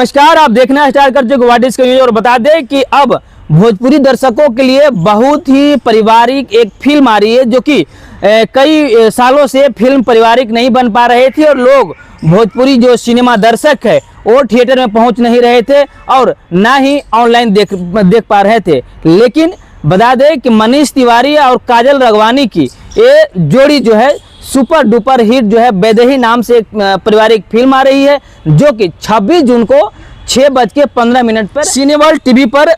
नमस्कार, आप देखना स्टार्ट कर चुके व्हाट इज न्यूज। और बता दें कि अब भोजपुरी दर्शकों के लिए बहुत ही पारिवारिक एक फिल्म आ रही है, जो कि कई सालों से फिल्म पारिवारिक नहीं बन पा रहे थे और लोग भोजपुरी जो सिनेमा दर्शक है वो थिएटर में पहुंच नहीं रहे थे और ना ही ऑनलाइन देख पा रहे थे। लेकिन बता दें कि मनीष तिवारी और काजल राघवानी की ये जोड़ी जो है सुपर डुपर हिट जो है वैदेही नाम से एक पारिवारिक फिल्म आ रही है, जो कि 26 जून को 6:15 पर सिनेवर्ल्ड टीवी पर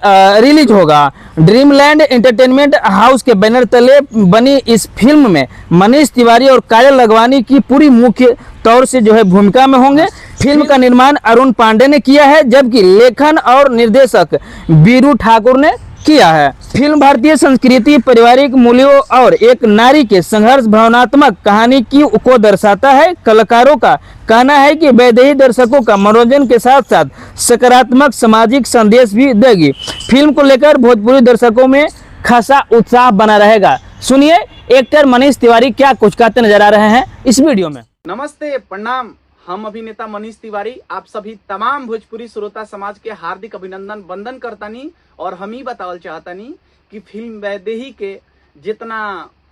रिलीज होगा। ड्रीमलैंड एंटरटेनमेंट हाउस के बैनर तले बनी इस फिल्म में मनीष तिवारी और काजल राघवानी की पूरी मुख्य तौर से जो है भूमिका में होंगे। फिल्म का निर्माण अरुण पांडे ने किया है, जबकि लेखन और निर्देशक बीरू ठाकुर ने किया है। फिल्म भारतीय संस्कृति, पारिवारिक मूल्यों और एक नारी के संघर्ष भावनात्मक कहानी को दर्शाता है। कलाकारों का कहना है कि वैदेही दर्शकों का मनोरंजन के साथ साथ सकारात्मक सामाजिक संदेश भी देगी। फिल्म को लेकर भोजपुरी दर्शकों में खासा उत्साह बना रहेगा। सुनिए एक्टर मनीष तिवारी क्या कुछ कहते नजर आ रहे हैं इस वीडियो में। नमस्ते, प्रणाम। हम अभिनेता मनीष तिवारी आप सभी तमाम भोजपुरी श्रोता समाज के हार्दिक अभिनंदन वंदन करतानी और हम ही बतावल चाहतानी कि फिल्म वैदेही के जितना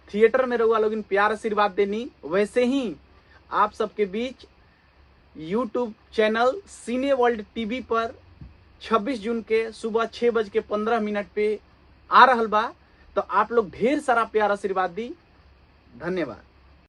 थिएटर में रहुआ लोग प्यार आशीर्वाद देनी, वैसे ही आप सबके बीच यूट्यूब चैनल सिने वर्ल्ड टीवी पर 26 जून के सुबह 6:15 पे आ रहल बा। तो आप लोग ढेर सारा प्यार आशीर्वाद दी। धन्यवाद।